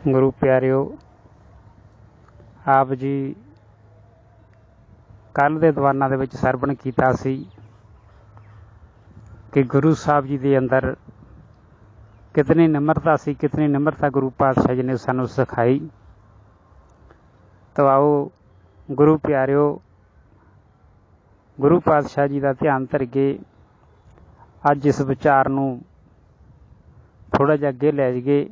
गुरु प्यारिओ, आप जी कल दे दीवाना दे विच सरवण कीता सी कि गुरु साहब जी दे अंदर कितनी निमरता सी, कितनी निमरता गुरु पातशाह जी ने सानू सिखाई। तो आओ गुरु प्यारिओ, गुरु पातशाह जी का ध्यान धरके अज इस विचार नू थोड़ा जिहा अगे लै जाइए।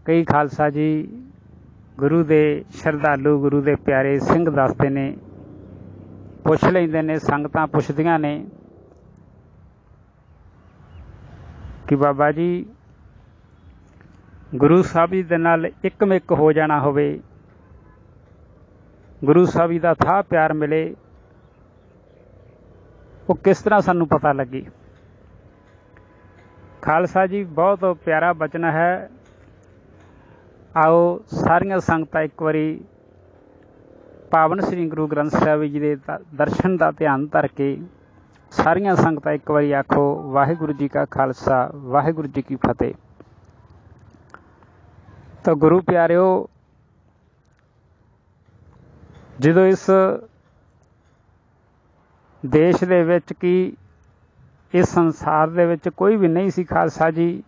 कई खालसा जी गुरु दे शरधालू, गुरु दे प्यारे सिंह दसदे ने, पुछ लैंदे ने, संगतां पुछदियां ने कि बाबा जी गुरु साहब जी दे नाल इकमिक हो जाना होवे, गुरु साहब जी दा थाह प्यार मिले, वो किस तरह सानू पता लगे। खालसा जी बहुत प्यारा बचन है। आओ सारियां संगतां एक बारी पावन श्री गुरु ग्रंथ साहिब जी के दर्शन का ध्यान धर के सारियां संगतां एक बारी आखो वाहिगुरु जी का खालसा, वाहिगुरु जी की फतेह। तो गुरु प्यारिओ, जदों इस देश दे विच की इस संसार दे विच कोई भी नहीं सी खालसा जी,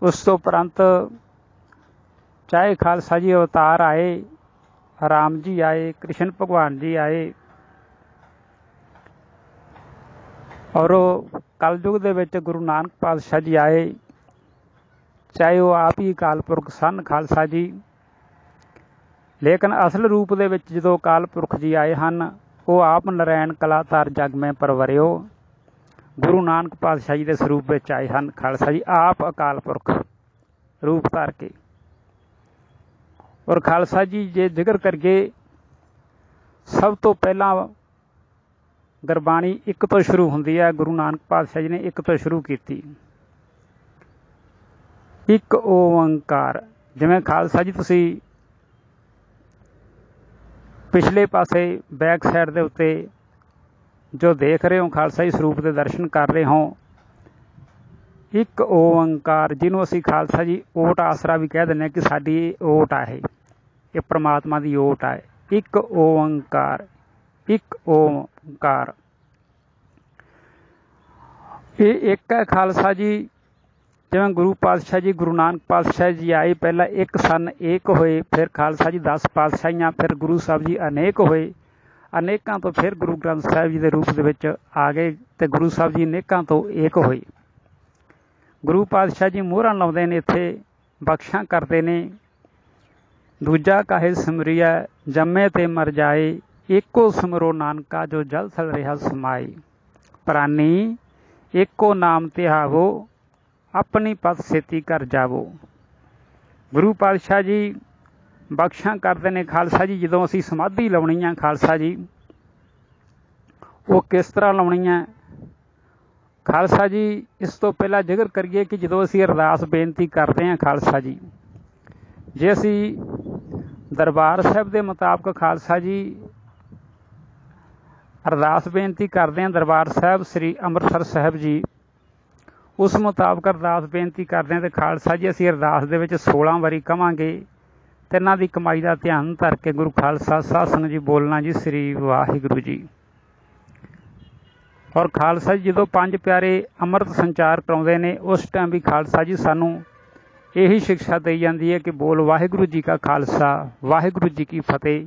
उस तो उपरंत चाहे खालसा जी अवतार आए, राम जी आए, कृष्ण भगवान जी आए, और कलयुग दे विच गुरु नानक पातशाह जी आए, चाहे वो आप ही अकाल पुरख सन खालसा जी, लेकिन असल रूप दे विच जदों अकाल पुरख जी आए हैं, वो आप नारायण कलातार जग में परवरिओ गुरु नानक पातशाह जी के स्वरूप में आए हैं। खालसा जी आप अकाल पुरख रूप धार के, और खालसा जी जे जिक्र करके सब तो पहला गुरबाणी एक तो शुरू होंदी है। गुरु नानक पातशाह जी ने एक तो शुरू की, एक ओंकार। जिवें खालसा जी तुसी पिछले पासे बैक साइड के उत्ते जो देख रहे हो, खालसा जी स्वरूप के दर्शन कर रहे हो, एक ओंकार जिन्हों असी खालसा जी ओट आसरा भी कह दें कि साडी ओट है, ये परमात्मा की ओट है। एक ओंकार, एक ओंकार, ये एक है खालसा जी। जिवें गुरु पातशाह जी, गुरु नानक पातशाह जी आए, पहला एक सन एक होए, फिर खालसा जी 10 पातशाहियां, फिर गुरु साहब जी अनेक होए, अनेकां तो फिर गुरु ग्रंथ साहिब जी के रूप दे विच आ गए, तो गुरु साहब जी अनेकां तो एक होए। गुरु पातशाह जी मोहरां लाउंदे ने, इत्थे बख्शां करते ने, दूजा काहे सिमरिया जम्मे ते मर जाए, एको सिमरो नानका जो जल थल रहा समाए, प्राणी एको नाम तिहावो, अपनी पत सेती कर जावो। गुरु पातशाह जी बख्शां करते ने खालसा जी, जदों असीं समाधि लाउणी है खालसा जी, वो किस तरह लाउणी है खालसा जी। इस तो पहला जिक्र करिए कि जदों असीं अरदास बेनती करते हैं खालसा जी, जे असीं दरबार साहिब के मुताबक खालसा जी अरदास बेनती करते हैं, दरबार साहिब श्री अमृतसर साहिब जी, उस मुताबक अरदास बेनती करते हैं, तो खालसा जी असीं अरदास दे विच 16 वारी कहांगे, ते इन्हां दी कमाई का ध्यान धर के गुरु खालसा साध संगत जी बोलना जी श्री वाहिगुरु जी। और खालसा जी जदों 5 प्यारे अमृत संचार कराउंदे ने, उस टाइम भी खालसा जी सानू यही शिक्षा दी जाती है कि बोल वाहिगुरु जी का खालसा, वाहिगुरु जी की फतेह।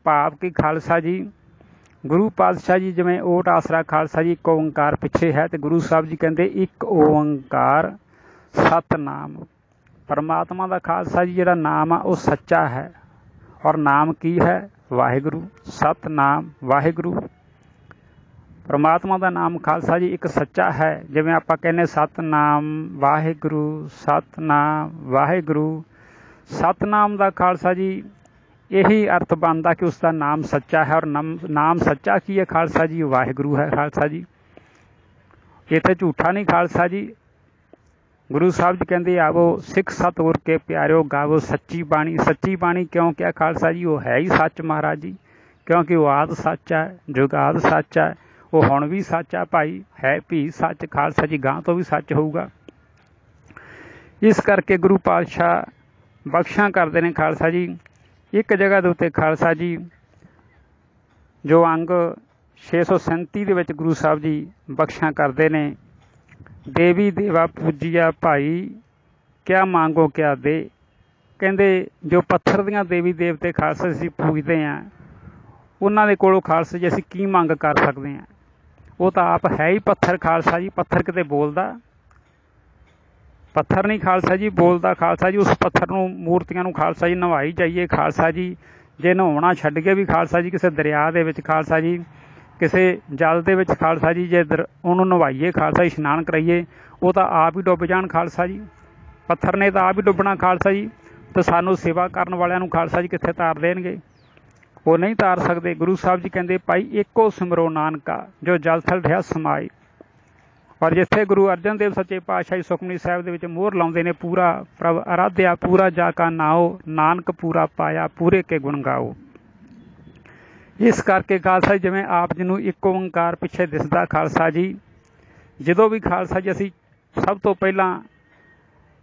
भाव कि खालसा जी गुरु पातशाह जी जिवें ओट आसरा खालसा जी एक ओंकार पिछे है, तो गुरु साहब जी कहते एक ओंकार सतनाम। परमात्मा का खालसा जी जिहड़ा नाम आ वो सच्चा है, और नाम की है वाहिगुरु, सतनाम वाहिगुरु। परमात्मा का नाम खालसा जी एक सच्चा है, जिवें आपां कहने सतनाम वाहिगुरु, सतनाम वाहिगुरु। सतनाम का खालसा जी यही अर्थ बनता कि उसका नाम सच्चा है, और नाम सच्चा की है खालसा जी, वाहिगुरु है खालसा जी, इत्थे झूठा नहीं खालसा जी। गुरु साहब जी कहते आवो सिख सतगुर के प्यारिओ गावो सच्ची बाणी। सच्ची बाणी क्यों क्या खालसा जी, वो है ही सच महाराज जी, क्योंकि वो आद सच है, जुगाद सच है, ਉਹ ਹੁਣ ਵੀ ਸੱਚ ਆ ਭਾਈ, ਹੈ ਵੀ ਸੱਚ ਖਾਲਸਾ ਜੀ, ਗਾਂ ਤੋਂ ਵੀ ਸੱਚ ਹੋਊਗਾ। ਇਸ ਕਰਕੇ ਗੁਰੂ ਪਾਤਸ਼ਾਹ ਬਖਸ਼ਾਂ ਕਰਦੇ ਨੇ ਖਾਲਸਾ ਜੀ। ਇੱਕ ਜਗ੍ਹਾ ਦੇ ਉੱਤੇ ਖਾਲਸਾ ਜੀ ਜੋ ਅੰਗ 637 ਦੇ ਵਿੱਚ ਗੁਰੂ ਸਾਹਿਬ ਜੀ ਬਖਸ਼ਾਂ ਕਰਦੇ ਨੇ, ਦੇਵੀ ਦੇਵਾ ਪੂਜੀਆ ਭਾਈ, ਕਿਆ ਮੰਗੋ ਕਿਆ ਦੇ। ਕਹਿੰਦੇ ਜੋ ਪੱਥਰ ਦੀਆਂ ਦੇਵੀ ਦੇਵਤੇ ਖਾਲਸਾ ਅਸੀਂ ਪੂਜਦੇ ਹਾਂ, ਉਹਨਾਂ ਦੇ ਕੋਲੋਂ ਖਾਲਸਾ ਜੀ ਅਸੀਂ ਕੀ ਮੰਗ ਕਰ ਸਕਦੇ ਹਾਂ? ਉਹ ਤਾਂ ਆਪ ਹੈ ਹੀ ਪੱਥਰ ਖਾਲਸਾ ਜੀ। ਪੱਥਰ ਕਿਤੇ ਬੋਲਦਾ? ਪੱਥਰ ਨਹੀਂ ਖਾਲਸਾ ਜੀ ਬੋਲਦਾ। ਖਾਲਸਾ ਜੀ ਉਸ ਪੱਥਰ ਨੂੰ, ਮੂਰਤੀਆਂ ਨੂੰ ਖਾਲਸਾ ਜੀ ਨਵਾਈ ਜਾਈਏ ਖਾਲਸਾ ਜੀ, ਜੇ ਨਹਾਉਣਾ ਛੱਡ ਕੇ ਵੀ ਖਾਲਸਾ ਜੀ ਕਿਸੇ ਦਰਿਆ ਦੇ ਵਿੱਚ ਖਾਲਸਾ ਜੀ, ਕਿਸੇ ਜਲ ਦੇ ਵਿੱਚ ਖਾਲਸਾ ਜੀ, ਜੇ ਉਹਨੂੰ ਨਵਾਈਏ ਖਾਲਸਾ ਜੀ, ਇਸ਼ਨਾਨ ਕਰਾਈਏ, ਉਹ ਤਾਂ ਆਪ ਹੀ ਡੁੱਬ ਜਾਣ ਖਾਲਸਾ ਜੀ। ਪੱਥਰ ਨੇ ਤਾਂ ਆਪ ਹੀ ਡੁੱਬਣਾ ਖਾਲਸਾ ਜੀ, ਤੇ ਸਾਨੂੰ ਸੇਵਾ ਕਰਨ ਵਾਲਿਆਂ ਨੂੰ ਖਾਲਸਾ ਜੀ ਕਿੱਥੇ ਤਾਰ ਦੇਣਗੇ? ਉਹ ਨਹੀਂ ਤਾਰ ਸਕਦੇ। ਗੁਰੂ ਸਾਹਿਬ ਜੀ ਕਹਿੰਦੇ ਭਾਈ ਇੱਕੋ ਸਿਮਰੋ ਨਾਨਕਾ, ਜੋ ਜਲ ਥਲ ਰਿਹਾ ਸਮਾਈ। ਔਰ ਜਿੱਥੇ ਗੁਰੂ ਅਰਜਨ ਦੇਵ ਸੱਚੇ ਪਾਤਸ਼ਾਹ ਜੀ ਸੁਖਮਨੀ ਸਾਹਿਬ ਦੇ ਵਿੱਚ ਮੋਹਰ ਲਾਉਂਦੇ ਨੇ, ਪੂਰਾ ਪ੍ਰਭ ਅਰਾਧਿਆ ਪੂਰਾ ਜਾ ਕਾ ਨਾਓ, ਨਾਨਕ ਪੂਰਾ ਪਾਇਆ ਪੂਰੇ ਕੇ ਗੁਣ ਗਾਓ। ਇਸ ਕਰਕੇ ਖਾਲਸਾ ਜਿਵੇਂ ਆਪ ਜੀ ਨੂੰ ਇੱਕ ਓਂਕਾਰ ਪਿੱਛੇ ਦਿਸਦਾ ਖਾਲਸਾ ਜੀ, ਜਦੋਂ ਵੀ ਖਾਲਸਾ ਜੀ ਅਸੀਂ ਸਭ ਤੋਂ ਪਹਿਲਾਂ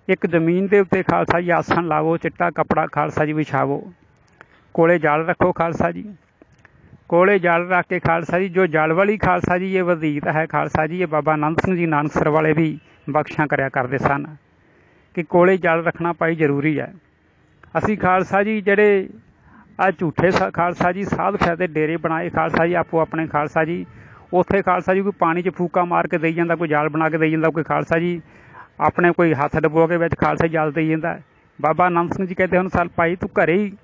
ਇੱਕ ਜ਼ਮੀਨ ਦੇ ਉੱਤੇ ਖਾਲਸਾ ਜੀ ਆਸਣ ਲਾਵੋ, ਚਿੱਟਾ ਕੱਪੜਾ ਖਾਲਸਾ ਜੀ ਵਿਛਾਵੋ, ਕੋਲੇ ਜਲ ਰੱਖੋ ਖਾਲਸਾ ਜੀ। ਕੋਲੇ ਜਲ ਰੱਖ ਕੇ ਖਾਲਸਾ ਜੀ, ਜੋ ਜਲ ਵਾਲੀ ਖਾਲਸਾ ਜੀ ਇਹ ਵਧੀਤ ਹੈ ਖਾਲਸਾ ਜੀ, ਇਹ ਬਾਬਾ ਆਨੰਦ ਸਿੰਘ ਜੀ ਨਾਨਕਸਰ ਵਾਲੇ ਵੀ ਬਖਸ਼ਾਂ ਕਰਿਆ ਕਰਦੇ ਸਨ ਕਿ ਕੋਲੇ ਜਲ ਰੱਖਣਾ ਭਾਈ ਜ਼ਰੂਰੀ ਹੈ। ਅਸੀਂ ਖਾਲਸਾ ਜੀ ਜਿਹੜੇ ਆ ਝੂਠੇ ਖਾਲਸਾ ਜੀ ਸਾਧ ਫਾਇਦੇ ਡੇਰੇ ਬਣਾਏ ਖਾਲਸਾ ਜੀ, ਆਪੋ ਆਪਣੇ ਖਾਲਸਾ ਜੀ, ਉੱਥੇ ਖਾਲਸਾ ਜੀ ਕੋਈ ਪਾਣੀ 'ਚ ਫੂਕਾ ਮਾਰ ਕੇ ਦੇਈ ਜਾਂਦਾ, ਕੋਈ ਜਾਲ ਬਣਾ ਕੇ ਦੇਈ ਜਾਂਦਾ, ਕੋਈ ਖਾਲਸਾ ਜੀ ਆਪਣੇ ਕੋਈ ਹੱਥ ਡਬੋ ਕੇ ਵਿੱਚ ਖਾਲਸਾ ਜਲ ਦੇਈ ਜਾਂਦਾ। ਬਾਬਾ ਆਨੰਦ ਸਿੰਘ ਜੀ ਕਹਿੰਦੇ ਹੁਣ ਸਾਲ ਭਾਈ ਤੂੰ ਘਰੇ ਹੀ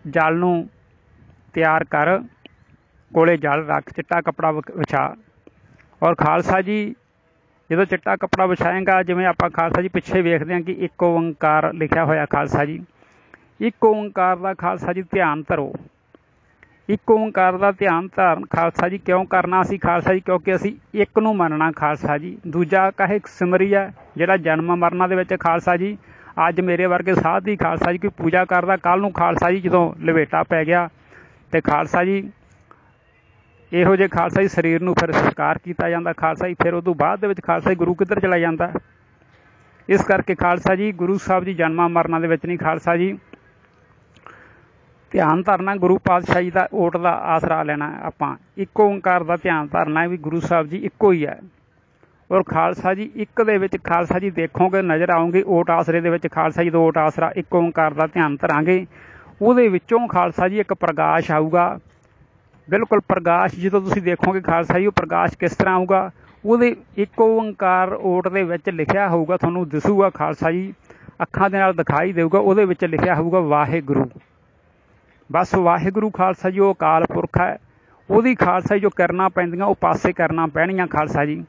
ਜਲ ਨੂੰ ਤਿਆਰ ਕਰ, ਕੋਲੇ ਜਲ ਰੱਖ, ਚਿੱਟਾ ਕੱਪੜਾ ਵਿਛਾ। ਔਰ ਖਾਲਸਾ ਜੀ ਜਦੋਂ ਚਿੱਟਾ ਕੱਪੜਾ ਵਿਛਾਏਗਾ, ਜਿਵੇਂ ਆਪਾਂ ਖਾਲਸਾ ਜੀ ਪਿੱਛੇ ਵੇਖਦੇ ਹਾਂ ਕਿ ਇੱਕ ਓਂਕਾਰ ਲਿਖਿਆ ਹੋਇਆ ਖਾਲਸਾ ਜੀ, ਇੱਕ ਓਂਕਾਰ ਦਾ ਖਾਲਸਾ ਜੀ ਧਿਆਨ ਧਰੋ। ਇੱਕ ਓਂਕਾਰ ਦਾ ਧਿਆਨ ਧਾਰਨ ਖਾਲਸਾ ਜੀ ਕਿਉਂ ਕਰਨਾ ਅਸੀਂ ਖਾਲਸਾ ਜੀ? ਕਿਉਂਕਿ ਅਸੀਂ ਇੱਕ ਨੂੰ ਮੰਨਣਾ ਖਾਲਸਾ ਜੀ। ਦੂਜਾ ਕਹੇ ਸਿਮਰੀ ਹੈ ਜਿਹੜਾ ਜਨਮ ਮਰਨਾਂ ਦੇ ਵਿੱਚ ਖਾਲਸਾ ਜੀ, ਅੱਜ ਮੇਰੇ ਵਰਗੇ ਸਾਧ ਦੀ ਖਾਲਸਾ ਜੀ ਕੋਈ ਪੂਜਾ ਕਰਦਾ, ਕੱਲ੍ਹ ਨੂੰ ਖਾਲਸਾ ਜੀ ਜਦੋਂ ਲਵੇਟਾ ਪੈ ਗਿਆ ਤੇ ਖਾਲਸਾ ਜੀ ਇਹੋ ਜਿਹੇ ਖਾਲਸਾ ਜੀ ਸਰੀਰ ਨੂੰ ਫਿਰ ਸੰਸਕਾਰ ਕੀਤਾ ਜਾਂਦਾ ਖਾਲਸਾ ਜੀ, ਫਿਰ ਉਦੋਂ ਬਾਅਦ ਦੇ ਵਿੱਚ ਖਾਲਸਾ ਜੀ ਗੁਰੂ ਕਿੱਧਰ ਚਲਾ ਜਾਂਦਾ? ਇਸ ਕਰਕੇ ਖਾਲਸਾ ਜੀ ਗੁਰੂ ਸਾਹਿਬ ਜੀ ਜਨਮਾਂ ਮਰਨਾਂ ਦੇ ਵਿੱਚ ਨਹੀਂ ਖਾਲਸਾ ਜੀ ਧਿਆਨ ਧਰਨਾ, ਗੁਰੂ ਪਾਤਸ਼ਾਹ ਜੀ ਦਾ ਓਟ ਦਾ ਆਸਰਾ ਲੈਣਾ। ਆਪਾਂ ਇੱਕੋ ਓਂਕਾਰ ਦਾ ਧਿਆਨ ਧਰਨਾ ਵੀ ਗੁਰੂ ਸਾਹਿਬ ਜੀ ਇੱਕੋ ਹੀ ਹੈ। ਔਰ ਖਾਲਸਾ ਜੀ ਇੱਕ ਦੇ ਵਿੱਚ ਖਾਲਸਾ ਜੀ ਦੇਖੋਗੇ, ਨਜ਼ਰ ਆਉਂਗੇ ਓਟ ਆਸਰੇ ਦੇ ਵਿੱਚ ਖਾਲਸਾ ਜੀ ਦਾ ਓਟ ਆਸਰਾ, ਇੱਕ ਓਂਕਾਰ ਦਾ ਧਿਆਨ ਧਰਾਂਗੇ, ਉਹਦੇ ਵਿੱਚੋਂ ਖਾਲਸਾ ਜੀ ਇੱਕ ਪ੍ਰਕਾਸ਼ ਆਊਗਾ, ਬਿਲਕੁਲ ਪ੍ਰਕਾਸ਼। ਜਦੋਂ ਤੁਸੀਂ ਦੇਖੋਗੇ ਖਾਲਸਾ ਜੀ ਉਹ ਪ੍ਰਕਾਸ਼ ਕਿਸ ਤਰ੍ਹਾਂ ਆਊਗਾ, ਉਹਦੇ ਇੱਕ ਓਂਕਾਰ ਓਟ ਦੇ ਵਿੱਚ ਲਿਖਿਆ ਹੋਊਗਾ, ਤੁਹਾਨੂੰ ਦਿਸੂਗਾ ਖਾਲਸਾ ਜੀ, ਅੱਖਾਂ ਦੇ ਨਾਲ ਦਿਖਾਈ ਦੇਊਗਾ, ਉਹਦੇ ਵਿੱਚ ਲਿਖਿਆ ਹੋਊਗਾ ਵਾਹਿਗੁਰੂ। ਬਸ ਵਾਹਿਗੁਰੂ ਖਾਲਸਾ ਜੀ ਉਹ ਅਕਾਲ ਪੁਰਖ ਹੈ, ਉਹਦੀ ਖਾਲਸਾ ਜੀ ਜੋ ਕਰਨਾ ਪੈਂਦੀਆਂ ਉਹ ਪਾਸੇ ਕਰਨਾ ਪੈਣੀਆਂ ਖਾਲਸਾ ਜੀ।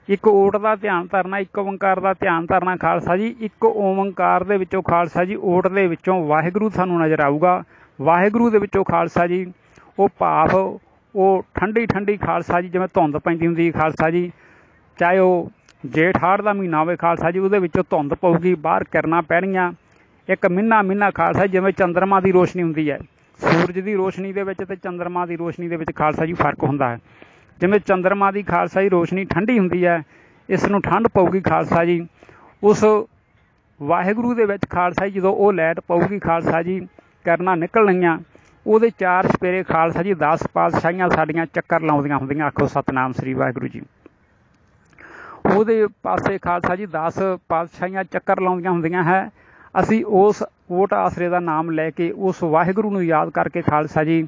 ਇੱਕ ਓਟ ਦਾ ਧਿਆਨ ਧਰਨਾ, ਇੱਕ ਓਂਕਾਰ ਦਾ ਧਿਆਨ ਧਰਨਾ ਖਾਲਸਾ ਜੀ। ਇੱਕ ਓਂਕਾਰ ਦੇ ਵਿੱਚੋਂ ਖਾਲਸਾ ਜੀ ਓਟ ਦੇ ਵਿੱਚੋਂ ਵਾਹਿਗੁਰੂ ਸਾਨੂੰ ਨਜ਼ਰ ਆਊਗਾ। ਵਾਹਿਗੁਰੂ ਦੇ ਵਿੱਚੋਂ ਖਾਲਸਾ ਜੀ ਉਹ ਭਾਵ ਉਹ ਠੰਡੀ ਠੰਡੀ ਖਾਲਸਾ ਜੀ, ਜਿਵੇਂ ਧੁੰਦ ਪੈਂਦੀ ਹੁੰਦੀ ਖਾਲਸਾ ਜੀ, ਚਾਹੇ ਉਹ ਜੇਠ ਹਾੜ ਦਾ ਮਹੀਨਾ ਹੋਵੇ ਖਾਲਸਾ ਜੀ, ਉਹਦੇ ਵਿੱਚੋਂ ਧੁੰਦ ਪਊਗੀ, ਬਾਹਰ ਕਿਰਨਾਂ ਪੈਣੀਆਂ। ਇੱਕ ਮਿੰਨਾ ਮਿੰਨਾ ਖਾਲਸਾ ਜਿਵੇਂ ਚੰਦਰਮਾ ਦੀ ਰੋਸ਼ਨੀ ਹੁੰਦੀ ਹੈ, ਸੂਰਜ ਦੀ ਰੋਸ਼ਨੀ ਦੇ ਵਿੱਚ ਅਤੇ ਚੰਦਰਮਾ ਦੀ ਰੋਸ਼ਨੀ ਦੇ ਵਿੱਚ ਖਾਲਸਾ ਜੀ ਫਰਕ ਹੁੰਦਾ ਹੈ। ਜਿਵੇਂ ਚੰਦਰਮਾ ਦੀ ਖਾਲਸਾ ਜੀ ਰੋਸ਼ਨੀ ਠੰਡੀ ਹੁੰਦੀ ਹੈ, ਇਸ ਨੂੰ ਠੰਡ ਪਊਗੀ ਖਾਲਸਾ ਜੀ। ਉਸ ਵਾਹਿਗੁਰੂ ਦੇ ਵਿੱਚ ਖਾਲਸਾ ਜੀ ਜਦੋਂ ਉਹ ਲਾਈਟ ਪਊਗੀ ਖਾਲਸਾ ਜੀ, ਕਿਰਨਾਂ ਨਿਕਲਣੀਆਂ, ਉਹਦੇ ਚਾਰ ਸਪੇਰੇ ਖਾਲਸਾ ਜੀ 10 ਪਾਤਸ਼ਾਹੀਆਂ ਸਾਡੀਆਂ ਚੱਕਰ ਲਾਉਂਦੀਆਂ ਹੁੰਦੀਆਂ। ਆਖੋ ਸਤਿਨਾਮ ਸ੍ਰੀ ਵਾਹਿਗੁਰੂ ਜੀ। ਉਹਦੇ ਪਾਸੇ ਖਾਲਸਾ ਜੀ 10 ਪਾਤਸ਼ਾਹੀਆਂ ਚੱਕਰ ਲਾਉਂਦੀਆਂ ਹੁੰਦੀਆਂ ਹੈ। ਅਸੀਂ ਉਸ ਓਟ ਆਸਰੇ ਦਾ ਨਾਮ ਲੈ ਕੇ ਉਸ ਵਾਹਿਗੁਰੂ ਨੂੰ ਯਾਦ ਕਰਕੇ ਖਾਲਸਾ ਜੀ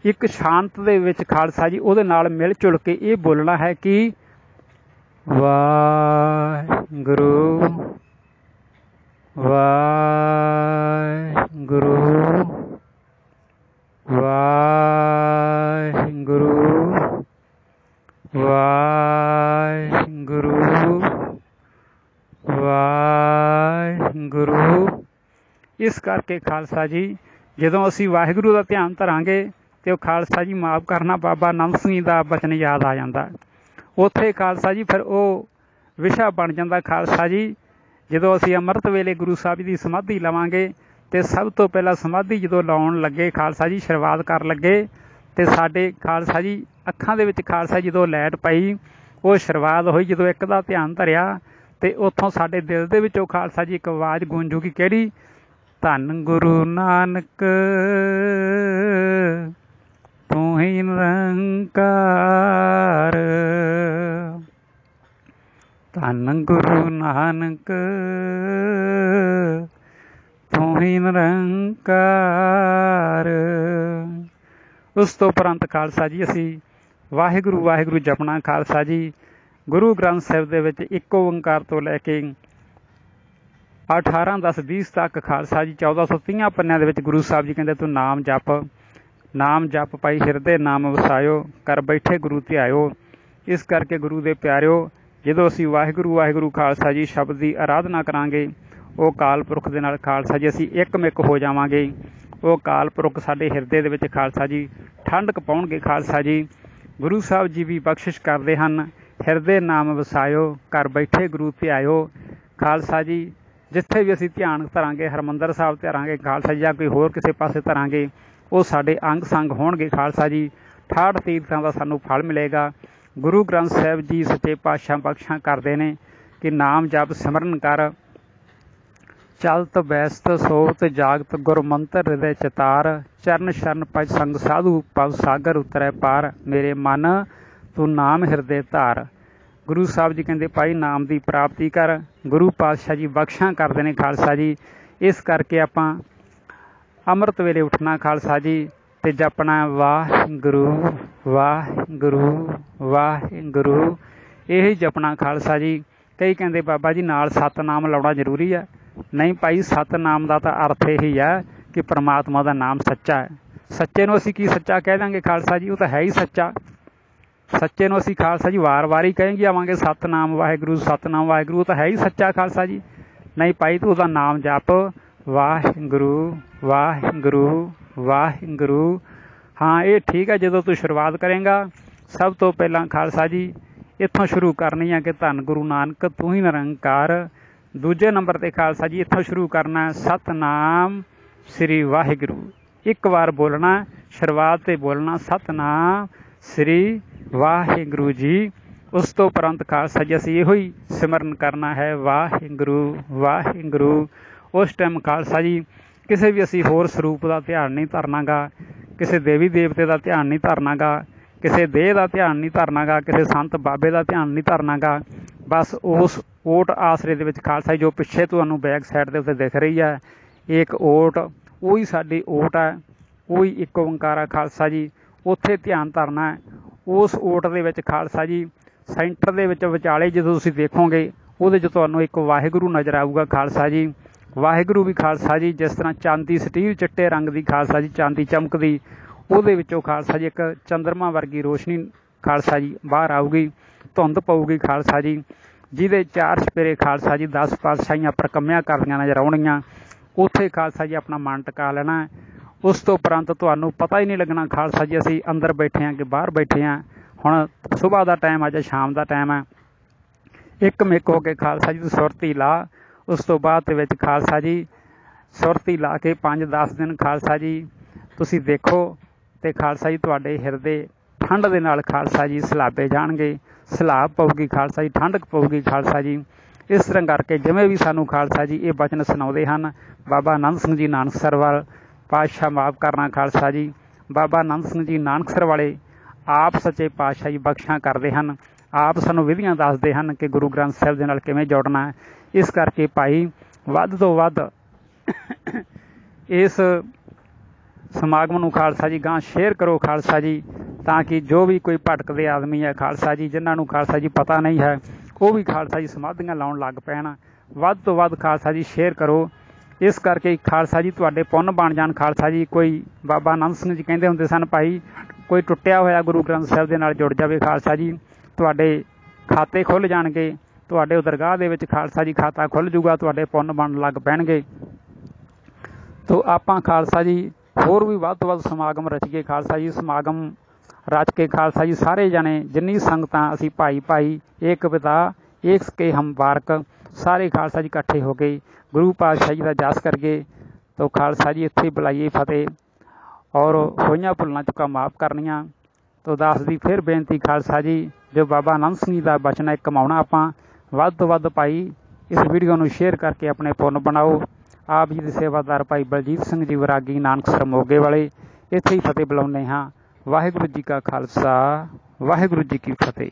ਇੱਕ ਸ਼ਾਂਤ ਦੇ ਵਿੱਚ ਖਾਲਸਾ ਜੀ ਉਹਦੇ ਨਾਲ ਮਿਲ ਜੁਲ ਕੇ ਇਹ ਬੋਲਣਾ ਹੈ ਕਿ ਵਾਹਿਗੁਰੂ ਵਾਹਿਗੁਰੂ ਵਾਹਿਗੁਰੂ ਵਾਹਿਗੁਰੂ ਵਾਹਿਗੁਰੂ। ਇਸ ਕਰਕੇ ਖਾਲਸਾ ਜੀ ਜਦੋਂ ਅਸੀਂ ਵਾਹਿਗੁਰੂ ਦਾ ਧਿਆਨ ਧਰਾਂਗੇ ਅਤੇ ਉਹ ਖਾਲਸਾ ਜੀ ਮਾਫ਼ ਕਰਨਾ ਬਾਬਾ ਆਨੰਦ ਸਿੰਘ ਜੀ ਦਾ ਬਚਨ ਯਾਦ ਆ ਜਾਂਦਾ। ਉੱਥੇ ਖਾਲਸਾ ਜੀ ਫਿਰ ਉਹ ਵਿਸ਼ਾ ਬਣ ਜਾਂਦਾ ਖਾਲਸਾ ਜੀ। ਜਦੋਂ ਅਸੀਂ ਅੰਮ੍ਰਿਤ ਵੇਲੇ ਗੁਰੂ ਸਾਹਿਬ ਜੀ ਦੀ ਸਮਾਧੀ ਲਵਾਂਗੇ ਅਤੇ ਸਭ ਤੋਂ ਪਹਿਲਾਂ ਸਮਾਧੀ ਜਦੋਂ ਲਾਉਣ ਲੱਗੇ ਖਾਲਸਾ ਜੀ, ਸ਼ੁਰੂਆਤ ਕਰਨ ਲੱਗੇ ਤੇ ਸਾਡੇ ਖਾਲਸਾ ਜੀ ਅੱਖਾਂ ਦੇ ਵਿੱਚ ਖਾਲਸਾ ਜਦੋਂ ਲਾਈਟ ਪਈ ਉਹ ਸ਼ੁਰੂਆਤ ਹੋਈ। ਜਦੋਂ ਇੱਕ ਦਾ ਧਿਆਨ ਧਰਿਆ ਤੇ ਉੱਥੋਂ ਸਾਡੇ ਦਿਲ ਦੇ ਵਿੱਚੋਂ ਖਾਲਸਾ ਜੀ ਇੱਕ ਆਵਾਜ਼ ਗੂੰਜੂਗੀ, ਕਿਹੜੀ? ਧੰਨ ਗੁਰੂ ਨਾਨਕ ਤੂੰ ਹੀ ਨਿਰੰਕਾਰ, ਧੰਨ ਗੁਰੂ ਨਾਨਕ ਤੂੰ ਹੀ ਨਿਰੰਕਾਰ। ਉਸ ਤੋਂ ਉਪਰੰਤ ਖਾਲਸਾ ਜੀ ਅਸੀਂ ਵਾਹਿਗੁਰੂ ਵਾਹਿਗੁਰੂ ਜਪਣਾ। ਖਾਲਸਾ ਜੀ ਗੁਰੂ ਗ੍ਰੰਥ ਸਾਹਿਬ ਦੇ ਵਿੱਚ ਇੱਕ ਓਂਕਾਰ ਤੋਂ ਲੈ ਕੇ 18-10-20 ਤੱਕ ਖਾਲਸਾ ਜੀ 1430 ਪੰਨਿਆਂ ਦੇ ਵਿੱਚ ਗੁਰੂ ਸਾਹਿਬ ਜੀ ਕਹਿੰਦੇ ਤੂੰ ਨਾਮ ਜਪ, ਨਾਮ ਜਪ ਪਾਈ ਹਿਰਦੇ ਨਾਮ ਵਸਾਇਓ, ਕਰ ਬੈਠੇ ਗੁਰੂ ਧਿਆਇਓ। ਇਸ ਕਰਕੇ ਗੁਰੂ ਦੇ ਪਿਆਰਿਓ, ਜਦੋਂ ਅਸੀਂ ਵਾਹਿਗੁਰੂ ਵਾਹਿਗੁਰੂ ਖਾਲਸਾ ਜੀ ਸ਼ਬਦ ਦੀ ਆਰਾਧਨਾ ਕਰਾਂਗੇ, ਉਹ ਕਾਲ ਪੁਰਖ ਦੇ ਨਾਲ ਖਾਲਸਾ ਜੀ ਅਸੀਂ ਇੱਕਮਿਕ ਹੋ ਜਾਵਾਂਗੇ। ਉਹ ਕਾਲ ਪੁਰਖ ਸਾਡੇ ਹਿਰਦੇ ਦੇ ਵਿੱਚ ਖਾਲਸਾ ਜੀ ਠੰਡਕ ਪਾਉਣਗੇ। ਖਾਲਸਾ ਜੀ ਗੁਰੂ ਸਾਹਿਬ ਜੀ ਵੀ ਬਖਸ਼ਿਸ਼ ਕਰਦੇ ਹਨ, ਹਿਰਦੇ ਨਾਮ ਵਸਾਇਓ, ਘਰ ਬੈਠੇ ਗੁਰੂ ਧਿਆਇਓ। ਖਾਲਸਾ ਜੀ ਜਿੱਥੇ ਵੀ ਅਸੀਂ ਧਿਆਨ ਧਰਾਂਗੇ, ਹਰਿਮੰਦਰ ਸਾਹਿਬ ਧਰਾਂਗੇ ਖਾਲਸਾ ਜੀ, ਜਾਂ ਕੋਈ ਹੋਰ ਕਿਸੇ ਪਾਸੇ ਧਰਾਂਗੇ, ਉਹ ਸਾਡੇ ਅੰਗ ਸੰਗ ਹੋਣਗੇ। ਖਾਲਸਾ ਜੀ 68 ਤੀਰਥਾਂ ਦਾ ਸਾਨੂੰ ਫਲ ਮਿਲੇਗਾ। ਗੁਰੂ ਗ੍ਰੰਥ ਸਾਹਿਬ ਜੀ ਸੱਚੇ ਪਾਤਸ਼ਾਹ ਬਖਸ਼ਾਂ ਕਰਦੇ ਨੇ ਕਿ ਨਾਮ ਜਪ ਸਿਮਰਨ ਕਰ, ਚਲਤ ਬੈਸਤ ਸੋਵਤ ਜਾਗਤ, ਗੁਰ ਮੰਤਰ ਹਿਰਦੇ ਚਿਤਾਰ, ਚਰਨ ਸ਼ਰਨ ਭਜ ਸੰਗ ਸਾਧੂ, ਭਵ ਸਾਗਰ ਉਤਰੈ ਪਾਰ, ਮੇਰੇ ਮਨ ਤੂੰ ਨਾਮ ਹਿਰਦੇ ਧਾਰ। ਗੁਰੂ ਸਾਹਿਬ ਜੀ ਕਹਿੰਦੇ ਭਾਈ ਨਾਮ ਦੀ ਪ੍ਰਾਪਤੀ ਕਰ। ਗੁਰੂ ਪਾਤਸ਼ਾਹ ਜੀ ਬਖਸ਼ਾਂ ਕਰਦੇ ਨੇ ਖਾਲਸਾ ਜੀ। ਇਸ ਕਰਕੇ ਆਪਾਂ ਅੰਮ੍ਰਿਤ ਵੇਲੇ ਉੱਠਣਾ ਖਾਲਸਾ ਜੀ ਤੇ ਜਪਣਾ ਵਾਹਿਗੁਰੂ ਵਾਹਿਗੁਰੂ ਵਾਹਿਗੁਰੂ, ਇਹ ਜਪਣਾ ਖਾਲਸਾ ਜੀ। ਕਈ ਕਹਿੰਦੇ ਬਾਬਾ ਜੀ ਨਾਲ ਸਤਨਾਮ ਲਾਉਣਾ ਜ਼ਰੂਰੀ ਹੈ। ਨਹੀਂ ਭਾਈ, ਸਤਨਾਮ ਦਾ ਤਾਂ ਅਰਥ ਇਹੀ ਹੈ ਕਿ ਪਰਮਾਤਮਾ ਦਾ ਨਾਮ ਸੱਚਾ ਹੈ। ਸੱਚੇ ਨੂੰ ਅਸੀਂ ਕੀ ਸੱਚਾ ਕਹਿ ਦਾਂਗੇ ਖਾਲਸਾ ਜੀ? ਉਹ ਤਾਂ ਹੈ ਹੀ ਸੱਚਾ। ਸੱਚੇ ਨੂੰ ਅਸੀਂ ਖਾਲਸਾ ਜੀ ਵਾਰ-ਵਾਰ ਹੀ ਕਹੇਂਗੇ ਆਵਾਂਗੇ ਸਤਨਾਮ ਵਾਹਿਗੁਰੂ ਸਤਨਾਮ ਵਾਹਿਗੁਰੂ, ਉਹ ਤਾਂ ਹੈ ਹੀ ਸੱਚਾ ਖਾਲਸਾ ਜੀ। ਨਹੀਂ ਭਾਈ, ਤੂੰ ਉਹਦਾ ਨਾਮ ਜਪ ਵਾਹਿਗੁਰੂ ਵਾਹਿਗੁਰੂ ਵਾਹਿਗੁਰੂ। ਹਾਂ, ਇਹ ਠੀਕ ਹੈ। ਜਦੋਂ ਤੂੰ ਸ਼ੁਰੂਆਤ ਕਰੇਂਗਾ ਸਭ ਤੋਂ ਪਹਿਲਾਂ ਖਾਲਸਾ ਜੀ ਇੱਥੋਂ ਸ਼ੁਰੂ ਕਰਨੀ ਹੈ ਕਿ ਧੰਨ ਗੁਰੂ ਨਾਨਕ ਤੂੰ ਹੀ ਨਿਰੰਕਾਰ। ਦੂਜੇ ਨੰਬਰ 'ਤੇ ਖਾਲਸਾ ਜੀ ਇੱਥੋਂ ਸ਼ੁਰੂ ਕਰਨਾ ਸਤਨਾਮ ਸ੍ਰੀ ਵਾਹਿਗੁਰੂ। ਇੱਕ ਵਾਰ ਬੋਲਣਾ, ਸ਼ੁਰੂਆਤ 'ਤੇ ਬੋਲਣਾ ਸਤਨਾਮ ਸ੍ਰੀ ਵਾਹਿਗੁਰੂ ਜੀ। ਉਸ ਤੋਂ ਉਪਰੰਤ ਖਾਲਸਾ ਜੀ ਅਸੀਂ ਇਹੋ ਹੀ ਸਿਮਰਨ ਕਰਨਾ ਹੈ ਵਾਹਿਗੁਰੂ ਵਾਹਿਗੁਰੂ। ਉਸ ਟਾਈਮ ਖਾਲਸਾ ਜੀ ਕਿਸੇ ਵੀ ਅਸੀਂ ਹੋਰ ਸਰੂਪ ਦਾ ਧਿਆਨ ਨਹੀਂ ਧਰਨਾ ਗਾ, ਕਿਸੇ ਦੇਵੀ ਦੇਵਤੇ ਦਾ ਧਿਆਨ ਨਹੀਂ ਧਰਨਾ ਗਾ, ਕਿਸੇ ਦੇਹ ਦਾ ਧਿਆਨ ਨਹੀਂ ਧਰਨਾ ਗਾ, ਕਿਸੇ ਸੰਤ ਬਾਬੇ ਦਾ ਧਿਆਨ ਨਹੀਂ ਧਰਨਾ ਗਾ। ਬਸ ਉਸ ਓਟ ਆਸਰੇ ਦੇ ਵਿੱਚ ਖਾਲਸਾ ਜੀ ਜੋ ਪਿੱਛੇ ਤੁਹਾਨੂੰ ਬੈਕ ਸਾਈਡ ਦੇ ਉੱਤੇ ਦਿਖ ਰਹੀ ਹੈ, ਇੱਕ ਓਟ, ਉਹੀ ਸਾਡੀ ਓਟ ਹੈ, ਉਹੀ ਇੱਕ ਓਂਕਾਰ ਆ ਖਾਲਸਾ ਜੀ। ਉੱਥੇ ਧਿਆਨ ਧਰਨਾ। ਉਸ ਓਟ ਦੇ ਵਿੱਚ ਖਾਲਸਾ ਜੀ ਸੈਂਟਰ ਦੇ ਵਿੱਚ ਵਿਚਾਲੇ ਜਦੋਂ ਤੁਸੀਂ ਦੇਖੋਗੇ ਉਹਦੇ 'ਚ ਤੁਹਾਨੂੰ ਇੱਕ ਵਾਹਿਗੁਰੂ ਨਜ਼ਰ ਆਊਗਾ ਖਾਲਸਾ ਜੀ। ਵਾਹਿਗੁਰੂ ਵੀ ਖਾਲਸਾ ਜੀ ਜਿਸ ਤਰ੍ਹਾਂ ਚਾਂਦੀ ਸਟੀਲ ਚਿੱਟੇ ਰੰਗ ਦੀ ਖਾਲਸਾ ਜੀ ਚਾਂਦੀ ਚਮਕਦੀ, ਉਹਦੇ ਵਿੱਚੋਂ ਖਾਲਸਾ ਜੀ ਇੱਕ ਚੰਦਰਮਾ ਵਰਗੀ ਰੋਸ਼ਨੀ ਖਾਲਸਾ ਜੀ ਬਾਹਰ ਆਊਗੀ, ਧੁੰਦ ਪਊਗੀ ਖਾਲਸਾ ਜੀ, ਜਿਹਦੇ ਚਾਰ ਚੁਫੇਰੇ ਖਾਲਸਾ ਜੀ 10 ਪਾਤਸ਼ਾਹੀਆਂ ਪ੍ਰਕੰਮਿਆਂ ਕਰਦੀਆਂ ਨਜ਼ਰ ਆਉਣਗੀਆਂ। ਉੱਥੇ ਖਾਲਸਾ ਜੀ ਆਪਣਾ ਮਨ ਟਿਕਾ ਲੈਣਾ। ਉਸ ਤੋਂ ਉਪਰੰਤ ਤੁਹਾਨੂੰ ਪਤਾ ਹੀ ਨਹੀਂ ਲੱਗਣਾ ਖਾਲਸਾ ਜੀ ਅਸੀਂ ਅੰਦਰ ਬੈਠੇ ਹਾਂ ਕਿ ਬਾਹਰ ਬੈਠੇ ਹਾਂ। ਹੁਣ ਸੁਬਾਹ ਦਾ ਟਾਈਮ ਆ ਜਾਂ ਸ਼ਾਮ ਦਾ ਟਾਈਮ ਹੈ, ਇੱਕਮਿਕ ਹੋ ਕੇ ਖਾਲਸਾ ਜੀ ਤੂੰ ਸੁਰਤੀ ਲਾ। ਉਸ ਤੋਂ ਬਾਅਦ ਦੇ ਵਿੱਚ ਖਾਲਸਾ ਜੀ ਸੁਰਤੀ ਲਾ ਕੇ 5-10 ਦਿਨ ਖਾਲਸਾ ਜੀ ਤੁਸੀਂ ਦੇਖੋ ਅਤੇ ਖਾਲਸਾ ਜੀ ਤੁਹਾਡੇ ਹਿਰਦੇ ਠੰਡ ਦੇ ਨਾਲ ਖਾਲਸਾ ਜੀ ਸਲਾਬੇ ਜਾਣਗੇ, ਸਲਾਬ ਪਊਗੀ ਖਾਲਸਾ ਜੀ, ਠੰਡਕ ਪਊਗੀ ਖਾਲਸਾ ਜੀ। ਇਸ ਤਰ੍ਹਾਂ ਕਰਕੇ ਜਿਵੇਂ ਵੀ ਸਾਨੂੰ ਖਾਲਸਾ ਜੀ ਇਹ ਬਚਨ ਸੁਣਾਉਂਦੇ ਹਨ, ਬਾਬਾ ਆਨੰਦ ਸਿੰਘ ਜੀ ਨਾਨਕਸਰ ਵਾਲ ਪਾਤਸ਼ਾਹ ਮਾਫ ਕਰਨਾ ਖਾਲਸਾ ਜੀ, ਬਾਬਾ ਆਨੰਦ ਸਿੰਘ ਜੀ ਨਾਨਕਸਰ ਵਾਲੇ ਆਪ ਸੱਚੇ ਪਾਤਸ਼ਾਹ ਜੀ ਬਖਸ਼ਾਂ ਕਰਦੇ ਹਨ, ਆਪ ਸਾਨੂੰ ਵਿਧੀਆਂ ਦੱਸਦੇ ਹਨ ਕਿ ਗੁਰੂ ਗ੍ਰੰਥ ਸਾਹਿਬ ਦੇ ਨਾਲ ਕਿਵੇਂ ਜੁੜਨਾ ਹੈ। ਇਸ ਕਰਕੇ ਭਾਈ ਵੱਧ ਤੋਂ ਵੱਧ ਇਸ ਸਮਾਗਮ ਨੂੰ ਖਾਲਸਾ ਜੀ ਗਾਂ ਸ਼ੇਅਰ ਕਰੋ ਖਾਲਸਾ ਜੀ, ਤਾਂ ਕਿ ਜੋ ਵੀ ਕੋਈ ਭਟਕਦੇ ਆਦਮੀ ਹੈ ਖਾਲਸਾ ਜੀ, ਜਿਨ੍ਹਾਂ ਨੂੰ ਖਾਲਸਾ ਜੀ ਪਤਾ ਨਹੀਂ ਹੈ, ਉਹ ਵੀ ਖਾਲਸਾ ਜੀ ਸਮਾਧੀਆਂ ਲਾਉਣ ਲੱਗ ਪੈਣ। ਵੱਧ ਤੋਂ ਵੱਧ ਖਾਲਸਾ ਜੀ ਸ਼ੇਅਰ ਕਰੋ। ਇਸ ਕਰਕੇ ਖਾਲਸਾ ਜੀ ਤੁਹਾਡੇ ਪੁੰਨ ਬਣ ਜਾਣ ਖਾਲਸਾ ਜੀ। ਕੋਈ ਬਾਬਾ ਆਨੰਦ ਸਿੰਘ ਜੀ ਕਹਿੰਦੇ ਹੁੰਦੇ ਸਨ ਭਾਈ ਕੋਈ ਟੁੱਟਿਆ ਹੋਇਆ ਗੁਰੂ ਗ੍ਰੰਥ ਸਾਹਿਬ ਦੇ ਨਾਲ ਜੁੜ ਜਾਵੇ ਖਾਲਸਾ ਜੀ, ਤੁਹਾਡੇ ਖਾਤੇ ਖੁੱਲ੍ਹ ਜਾਣਗੇ, ਤੁਹਾਡੇ ਉਹ ਦਰਗਾਹ ਦੇ ਵਿੱਚ ਖਾਲਸਾ ਜੀ ਖਾਤਾ ਖੁੱਲ੍ਹ ਜੂਗਾ, ਤੁਹਾਡੇ ਪੁੰਨ ਬਣਨ ਲੱਗ ਪੈਣਗੇ। ਤੋ ਆਪਾਂ ਖਾਲਸਾ ਜੀ ਹੋਰ ਵੀ ਵੱਧ ਤੋਂ ਵੱਧ ਸਮਾਗਮ ਰਚੀਏ ਖਾਲਸਾ ਜੀ। ਸਮਾਗਮ ਰਚ ਕੇ ਖਾਲਸਾ ਜੀ ਸਾਰੇ ਜਣੇ ਜਿੰਨੀ ਸੰਗਤਾਂ ਅਸੀਂ ਭਾਈ ਭਾਈ ਏਕ ਪਿਤਾ ਏਕ ਕੇ ਹਮ ਬਾਰਕ ਸਾਰੇ ਖਾਲਸਾ ਜੀ ਇਕੱਠੇ ਹੋ ਕੇ ਗੁਰੂ ਪਾਤਸ਼ਾਹ ਜੀ ਦਾ ਜਸ ਕਰਕੇ ਤੋ ਖਾਲਸਾ ਜੀ ਇੱਥੇ ਬੁਲਾਈਏ ਫਤਿਹ। और होइयां भुल्लां चुकां माफ़ करनियां। तो दास दी फिर बेनती खालसा जी, जो बाबा आनंद ਸਿੰਘ जी ਦਾ ਬਚਨ ਹੈ ਕਮਾਉਣਾ ਆਪਾਂ, ਵੱਧ ਤੋਂ ਵੱਧ ਭਾਈ ਇਸ ਵੀਡੀਓ ਨੂੰ ਸ਼ੇਅਰ ਕਰਕੇ ਆਪਣੇ ਪੁੰਨ ਬਣਾਓ। ਆਪ ਜੀ ਦੇ ਸੇਵਾਦਾਰ ਭਾਈ ਬਲਜੀਤ ਸਿੰਘ ਜੀ ਵਿਰਾਗੀ ਨਾਨਕਸਰ ਮੋਗੇ ਵਾਲੇ ਇੱਥੇ ਹੀ ਫਤਿਹ ਬੁਲਾਉਂਦੇ ਹਾਂ। ਵਾਹਿਗੁਰੂ ਜੀ ਕਾ ਖਾਲਸਾ, ਵਾਹਿਗੁਰੂ ਜੀ ਕੀ ਫਤਿਹ।